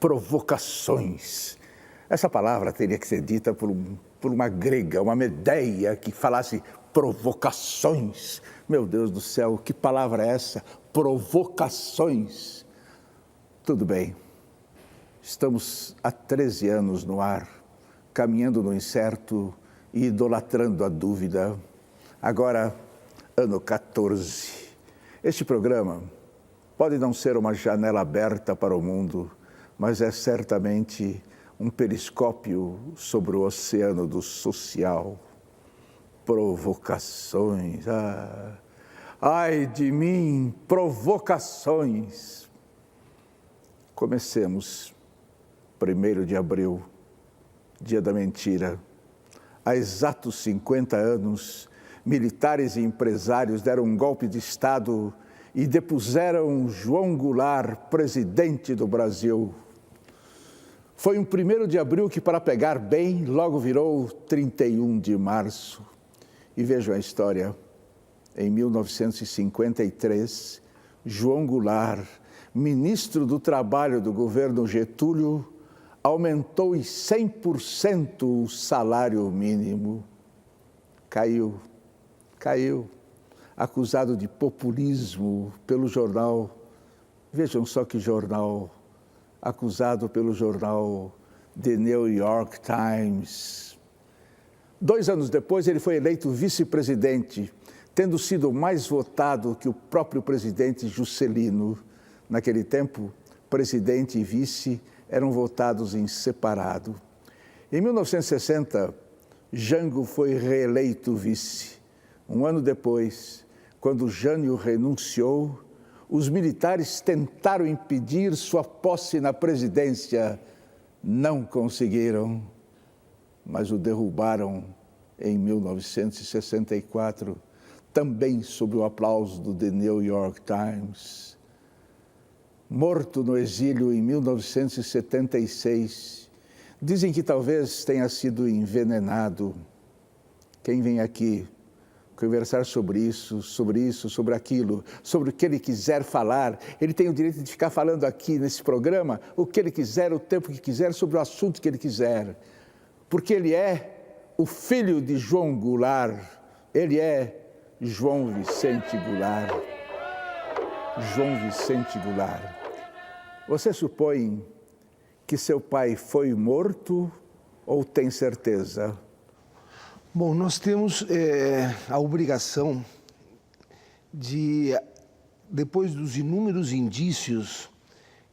provocações. Essa palavra teria que ser dita por uma grega, uma Medeia, que falasse provocações. Meu Deus do céu, que palavra é essa? Provocações. Tudo bem, estamos há 13 anos no ar, caminhando no incerto e idolatrando a dúvida. Agora, ano 14. Este programa pode não ser uma janela aberta para o mundo, mas é certamente um periscópio sobre o oceano do social. Provocações. Ai de mim, provocações. Comecemos. 1º de abril, dia da mentira. Há exatos 50 anos, militares e empresários deram um golpe de Estado e depuseram João Goulart, presidente do Brasil. Foi um 1º de abril que, para pegar bem, logo virou 31 de março. E vejam a história. Em 1953, João Goulart, ministro do Trabalho do governo Getúlio, aumentou em 100% o salário mínimo. Caiu, acusado de populismo pelo jornal. Vejam só que jornal. Acusado pelo jornal The New York Times. 2 anos depois, ele foi eleito vice-presidente, tendo sido mais votado que o próprio presidente Juscelino. Naquele tempo, presidente e vice eram votados em separado. Em 1960, Jango foi reeleito vice. Um ano depois, quando Jânio renunciou, os militares tentaram impedir sua posse na presidência. Não conseguiram, mas o derrubaram em 1964, também sob o aplauso do The New York Times. Morto no exílio em 1976, dizem que talvez tenha sido envenenado. Quem vem aqui conversar sobre isso, sobre aquilo, sobre o que ele quiser falar, ele tem o direito de ficar falando aqui nesse programa o que ele quiser, o tempo que quiser, sobre o assunto que ele quiser. Porque ele é o filho de João Goulart, ele é João Vicente Goulart. João Vicente Goulart. Você supõe que seu pai foi morto ou tem certeza? Bom, nós temos a obrigação de, depois dos inúmeros indícios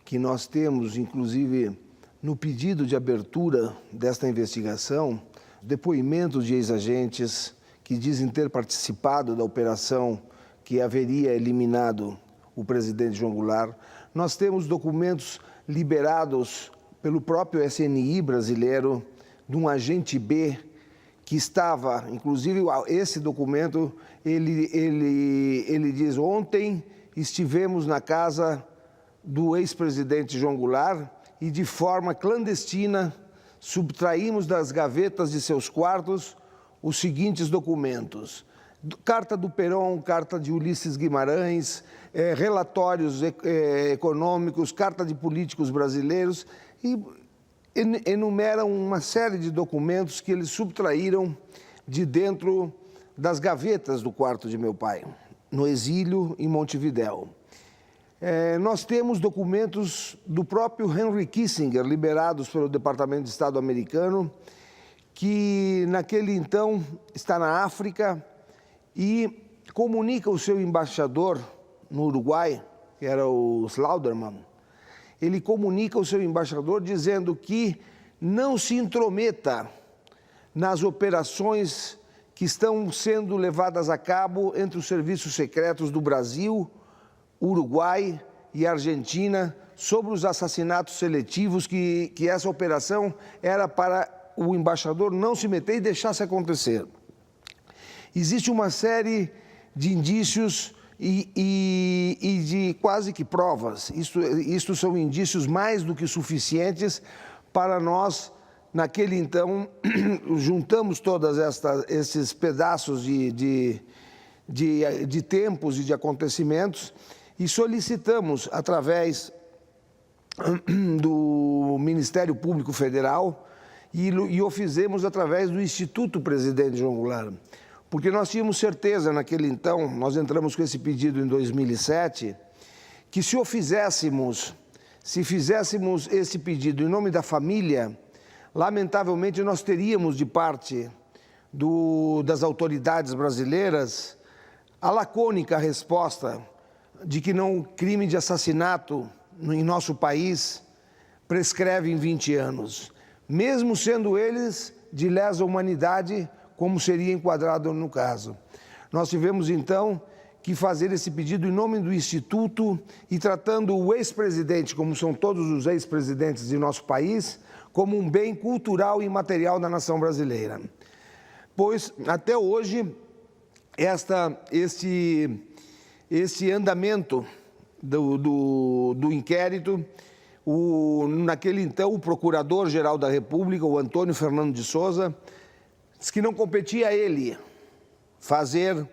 que nós temos, inclusive no pedido de abertura desta investigação, depoimentos de ex-agentes que dizem ter participado da operação que haveria eliminado o presidente João Goulart, nós temos documentos liberados pelo próprio SNI brasileiro de um agente B que estava, inclusive esse documento, ele diz: ontem estivemos na casa do ex-presidente João Goulart e de forma clandestina subtraímos das gavetas de seus quartos os seguintes documentos: carta do Perón, carta de Ulisses Guimarães, relatórios econômicos, carta de políticos brasileiros, e enumeram uma série de documentos que eles subtraíram de dentro das gavetas do quarto de meu pai, no exílio em Montevidéu. Nós temos documentos do próprio Henry Kissinger, liberados pelo Departamento de Estado americano, que naquele então está na África e comunica o seu embaixador no Uruguai, que era o Slauderman. Ele comunica ao seu embaixador dizendo que não se intrometa nas operações que estão sendo levadas a cabo entre os serviços secretos do Brasil, Uruguai e Argentina sobre os assassinatos seletivos, que essa operação era para o embaixador não se meter e deixar-se acontecer. Existe uma série de indícios e de quase que provas. Isto são indícios mais do que suficientes para nós, naquele então, juntamos todos esses pedaços de tempos e de acontecimentos e solicitamos, através do Ministério Público Federal e o fizemos através do Instituto Presidente João Goulart. Porque nós tínhamos certeza naquele então, nós entramos com esse pedido em 2007, que se fizéssemos esse pedido em nome da família, lamentavelmente nós teríamos de parte das autoridades brasileiras a lacônica resposta de que não crime de assassinato em nosso país prescreve em 20 anos, mesmo sendo eles de lesa humanidade, como seria enquadrado no caso. Nós tivemos, então, que fazer esse pedido em nome do Instituto e tratando o ex-presidente, como são todos os ex-presidentes de nosso país, como um bem cultural e imaterial da nação brasileira. Pois, até hoje, esse andamento do inquérito, naquele então, o Procurador-Geral da República, o Antônio Fernando de Souza, disse que não competia a ele fazer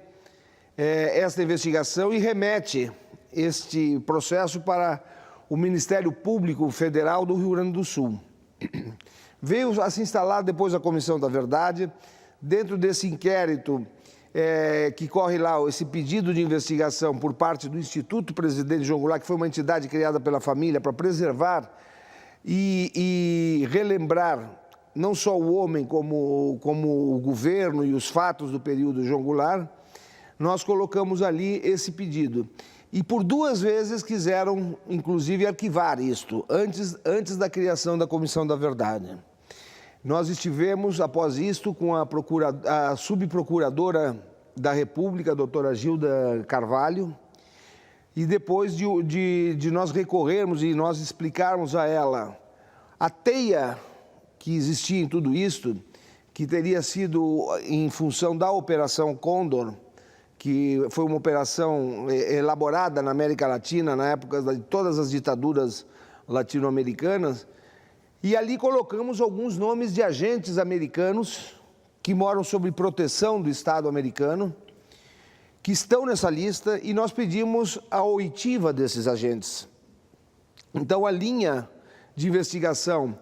esta investigação e remete este processo para o Ministério Público Federal do Rio Grande do Sul. Veio a se instalar depois a Comissão da Verdade. Dentro desse inquérito que corre lá, esse pedido de investigação por parte do Instituto Presidente João Goulart, que foi uma entidade criada pela família para preservar e relembrar não só o homem, como o governo e os fatos do período João Goulart, nós colocamos ali esse pedido. E por 2 vezes quiseram, inclusive, arquivar isto, antes da criação da Comissão da Verdade. Nós estivemos, após isto, com a subprocuradora da República, a doutora Gilda Carvalho, e depois de nós recorrermos e nós explicarmos a ela a teia que existia em tudo isto, que teria sido em função da Operação Condor, que foi uma operação elaborada na América Latina, na época de todas as ditaduras latino-americanas, e ali colocamos alguns nomes de agentes americanos que moram sob proteção do Estado americano, que estão nessa lista, e nós pedimos a oitiva desses agentes. Então, a linha de investigação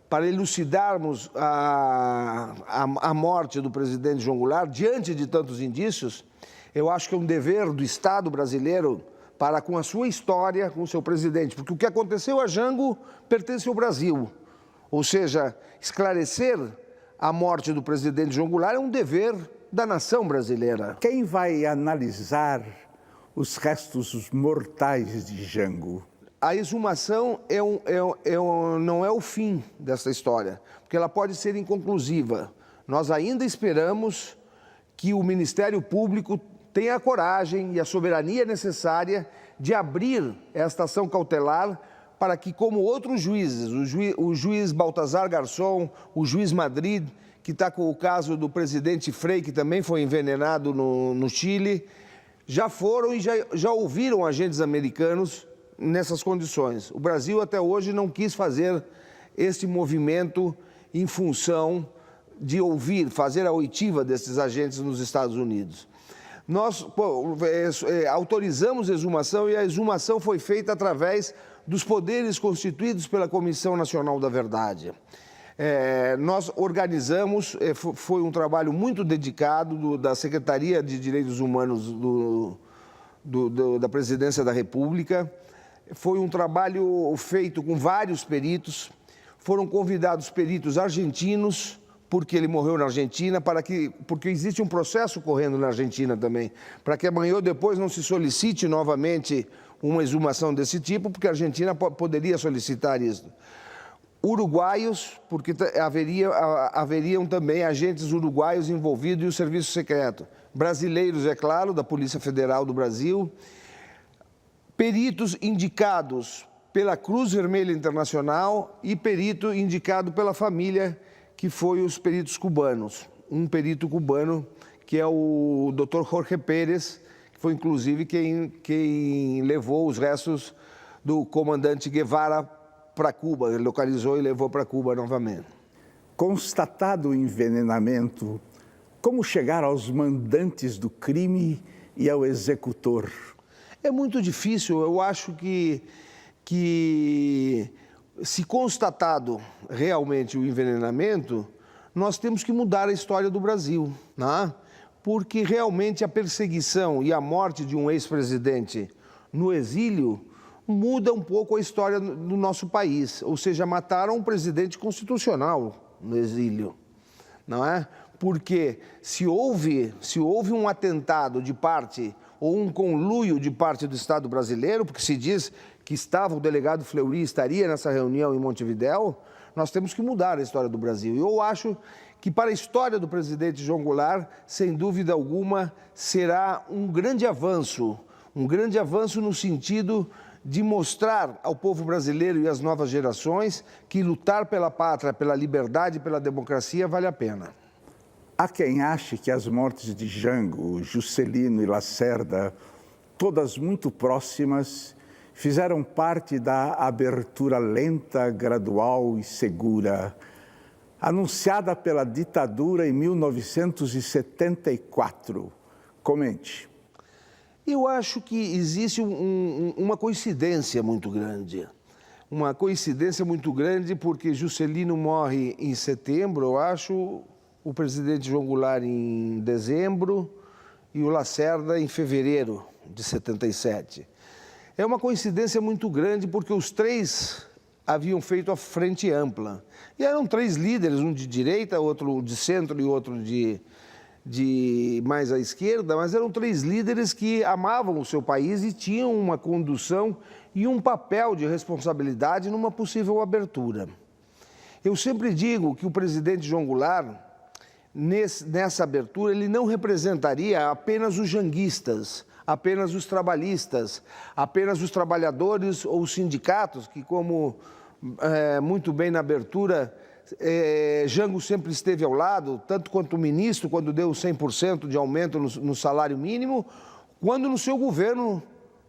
para elucidarmos a morte do presidente João Goulart, diante de tantos indícios, eu acho que é um dever do Estado brasileiro para com a sua história, com o seu presidente, porque o que aconteceu a Jango pertence ao Brasil. Ou seja, esclarecer a morte do presidente João Goulart é um dever da nação brasileira. Quem vai analisar os restos mortais de Jango? A exumação não é o fim dessa história, porque ela pode ser inconclusiva. Nós ainda esperamos que o Ministério Público tenha a coragem e a soberania necessária de abrir esta ação cautelar para que, como outros juízes, o juiz Baltazar Garçom, o juiz Madrid, que está com o caso do presidente Frei, que também foi envenenado no Chile, já foram e já ouviram agentes americanos nessas condições. O Brasil até hoje não quis fazer esse movimento em função de fazer a oitiva desses agentes nos Estados Unidos. Nós autorizamos a exumação e a exumação foi feita através dos poderes constituídos pela Comissão Nacional da Verdade. Nós organizamos, foi um trabalho muito dedicado da Secretaria de Direitos Humanos da Presidência da República. Foi um trabalho feito com vários peritos, foram convidados peritos argentinos, porque ele morreu na Argentina, porque existe um processo correndo na Argentina também, para que amanhã ou depois não se solicite novamente uma exumação desse tipo, porque a Argentina poderia solicitar isso. Uruguaios, porque haveriam também agentes uruguaios envolvidos e o serviço secreto. Brasileiros, é claro, da Polícia Federal do Brasil. Peritos indicados pela Cruz Vermelha Internacional e perito indicado pela família, que foi os peritos cubanos. Um perito cubano, que é o Dr. Jorge Pérez, que foi inclusive quem levou os restos do comandante Guevara para Cuba, ele localizou e levou para Cuba novamente. Constatado o envenenamento, como chegar aos mandantes do crime e ao executor? É muito difícil, eu acho que que, se constatado realmente o envenenamento, nós temos que mudar a história do Brasil, né? Porque realmente a perseguição e a morte de um ex-presidente no exílio muda um pouco a história do nosso país. Ou seja, mataram um presidente constitucional no exílio, não é? Porque se houve um atentado de parte ou um conluio de parte do Estado brasileiro, porque se diz que o delegado Fleury estaria nessa reunião em Montevidéu, nós temos que mudar a história do Brasil. E eu acho que para a história do presidente João Goulart, sem dúvida alguma, será um grande avanço no sentido de mostrar ao povo brasileiro e às novas gerações que lutar pela pátria, pela liberdade e pela democracia vale a pena. Há quem ache que as mortes de Jango, Juscelino e Lacerda, todas muito próximas, fizeram parte da abertura lenta, gradual e segura, anunciada pela ditadura em 1974. Comente. Eu acho que existe uma coincidência muito grande. Uma coincidência muito grande porque Juscelino morre em setembro, eu acho, o presidente João Goulart em dezembro e o Lacerda em fevereiro de 77. É uma coincidência muito grande porque os três haviam feito a frente ampla. E eram três líderes, um de direita, outro de centro e outro de mais à esquerda, mas eram três líderes que amavam o seu país e tinham uma condução e um papel de responsabilidade numa possível abertura. Eu sempre digo que o presidente João Goulart, nessa abertura, ele não representaria apenas os janguistas, apenas os trabalhistas, apenas os trabalhadores ou os sindicatos, que, como muito bem na abertura, Jango sempre esteve ao lado, tanto quanto o ministro, quando deu 100% de aumento no salário mínimo, quando no seu governo,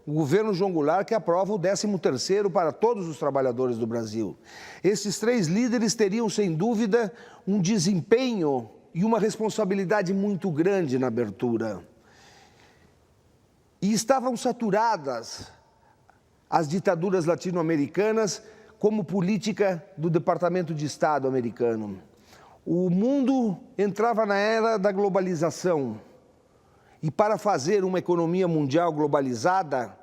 o governo João Goulart, que aprova o 13º para todos os trabalhadores do Brasil. Esses três líderes teriam, sem dúvida, um desempenho e uma responsabilidade muito grande na abertura. E estavam saturadas as ditaduras latino-americanas como política do Departamento de Estado americano. O mundo entrava na era da globalização e para fazer uma economia mundial globalizada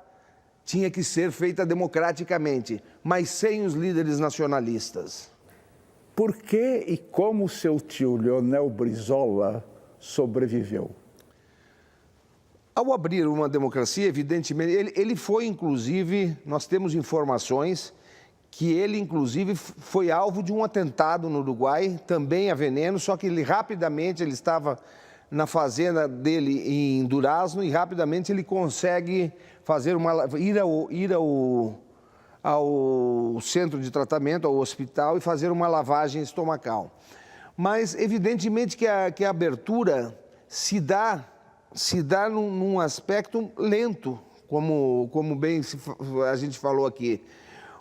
tinha que ser feita democraticamente, mas sem os líderes nacionalistas. Por que e como seu tio Leonel Brizola sobreviveu? Ao abrir uma democracia, evidentemente, ele foi, inclusive, nós temos informações que ele, inclusive, foi alvo de um atentado no Uruguai, também a veneno, só que ele estava na fazenda dele em Durazno e rapidamente ele consegue ir ao centro de tratamento, ao hospital e fazer uma lavagem estomacal. Mas, evidentemente, que a abertura se dá num aspecto lento, como bem a gente falou aqui.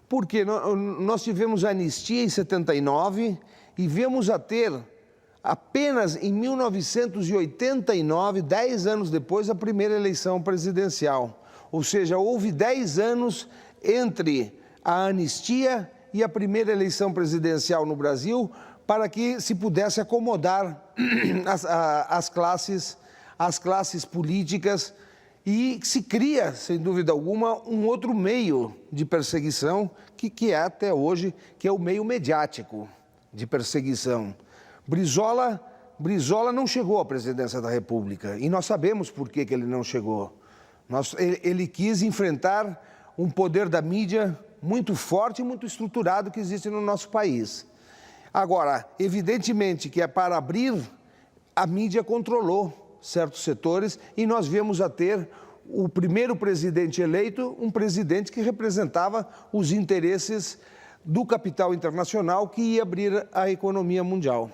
Porque nós tivemos a anistia em 79 e viemos a ter, apenas em 1989, 10 anos depois, a primeira eleição presidencial. Ou seja, houve 10 anos entre a anistia e a primeira eleição presidencial no Brasil para que se pudesse acomodar as classes políticas. E se cria, sem dúvida alguma, um outro meio de perseguição, que é até hoje, que é o meio mediático de perseguição. Brizola não chegou à presidência da República, e nós sabemos por que ele não chegou. Ele quis enfrentar um poder da mídia muito forte e muito estruturado que existe no nosso país. Agora, evidentemente que para abrir, a mídia controlou certos setores, e nós viemos a ter o primeiro presidente eleito, um presidente que representava os interesses do capital internacional que ia abrir a economia mundial.